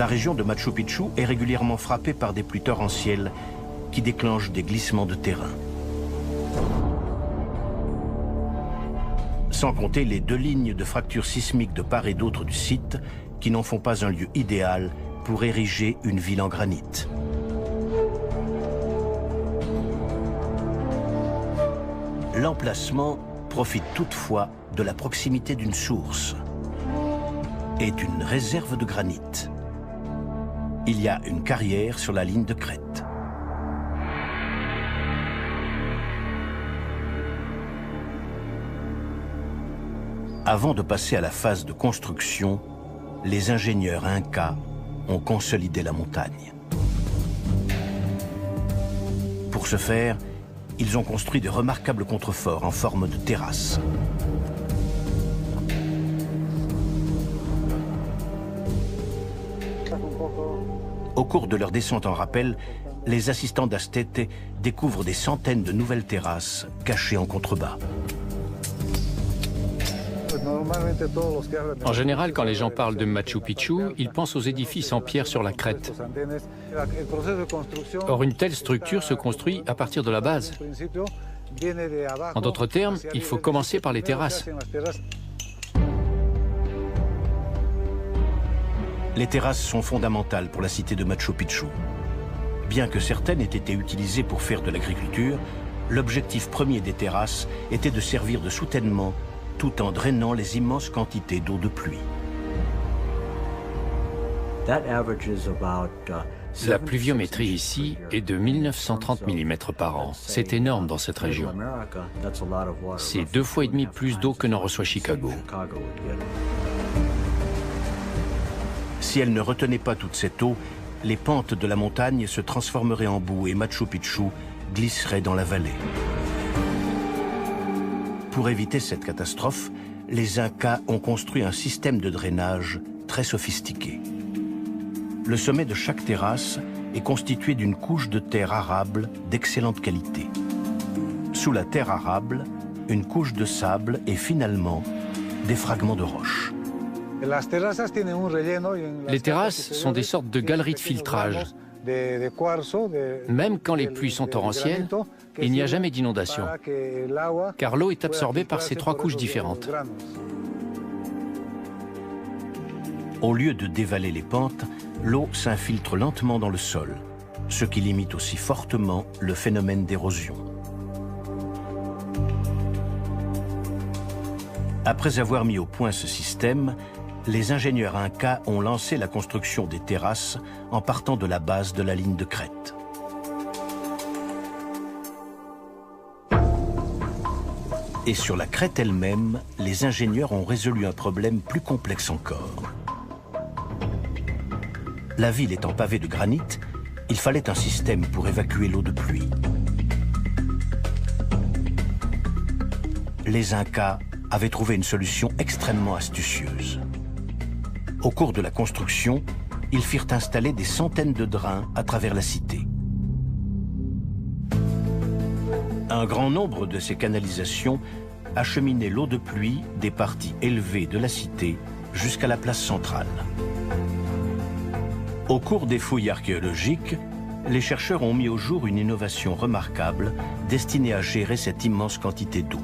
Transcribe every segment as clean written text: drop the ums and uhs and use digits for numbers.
la région de Machu Picchu est régulièrement frappée par des pluies torrentielles qui déclenchent des glissements de terrain. Sans compter les 2 lignes de fractures sismiques de part et d'autre du site qui n'en font pas un lieu idéal pour ériger une ville en granit. L'emplacement profite toutefois de la proximité d'une source et d'une réserve de granit. Il y a une carrière sur la ligne de crête. Avant de passer à la phase de construction, les ingénieurs incas ont consolidé la montagne. Pour ce faire, ils ont construit de remarquables contreforts en forme de terrasse. Au cours de leur descente en rappel, les assistants d'Astete découvrent des centaines de nouvelles terrasses cachées en contrebas. En général, quand les gens parlent de Machu Picchu, ils pensent aux édifices en pierre sur la crête. Or, une telle structure se construit à partir de la base. En d'autres termes, il faut commencer par les terrasses. Les terrasses sont fondamentales pour la cité de Machu Picchu. Bien que certaines aient été utilisées pour faire de l'agriculture, l'objectif premier des terrasses était de servir de soutènement tout en drainant les immenses quantités d'eau de pluie. La pluviométrie ici est de 1930 mm par an. C'est énorme dans cette région. C'est 2,5 fois plus d'eau que n'en reçoit Chicago. Si elle ne retenait pas toute cette eau, les pentes de la montagne se transformeraient en boue et Machu Picchu glisserait dans la vallée. Pour éviter cette catastrophe, les Incas ont construit un système de drainage très sophistiqué. Le sommet de chaque terrasse est constitué d'une couche de terre arable d'excellente qualité. Sous la terre arable, une couche de sable et finalement des fragments de roche. Les terrasses sont des sortes de galeries de filtrage. Même quand les pluies sont torrentielles, il n'y a jamais d'inondation, car l'eau est absorbée par ces 3 couches différentes. Au lieu de dévaler les pentes, l'eau s'infiltre lentement dans le sol, ce qui limite aussi fortement le phénomène d'érosion. Après avoir mis au point ce système, les ingénieurs incas ont lancé la construction des terrasses en partant de la base de la ligne de crête. Et sur la crête elle-même, les ingénieurs ont résolu un problème plus complexe encore. La ville étant pavée de granit, il fallait un système pour évacuer l'eau de pluie. Les Incas avaient trouvé une solution extrêmement astucieuse. Au cours de la construction, ils firent installer des centaines de drains à travers la cité. Un grand nombre de ces canalisations acheminaient l'eau de pluie des parties élevées de la cité jusqu'à la place centrale. Au cours des fouilles archéologiques, les chercheurs ont mis au jour une innovation remarquable destinée à gérer cette immense quantité d'eau.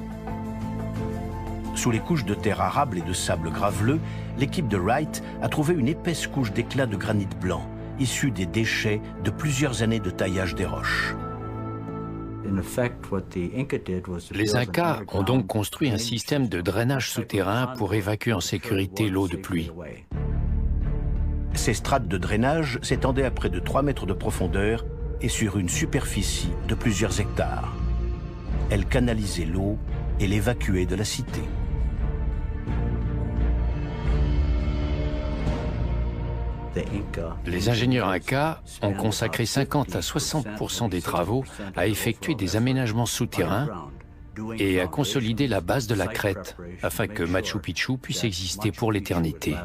Sous les couches de terre arable et de sable graveleux, l'équipe de Wright a trouvé une épaisse couche d'éclats de granit blanc, issue des déchets de plusieurs années de taillage des roches. Les Incas ont donc construit un système de drainage souterrain pour évacuer en sécurité l'eau de pluie. Ces strates de drainage s'étendaient à près de 3 mètres de profondeur et sur une superficie de plusieurs hectares. Elles canalisaient l'eau et l'évacuaient de la cité. Les ingénieurs Incas ont consacré 50 à 60% des travaux à effectuer des aménagements souterrains et à consolider la base de la crête afin que Machu Picchu puisse exister pour l'éternité.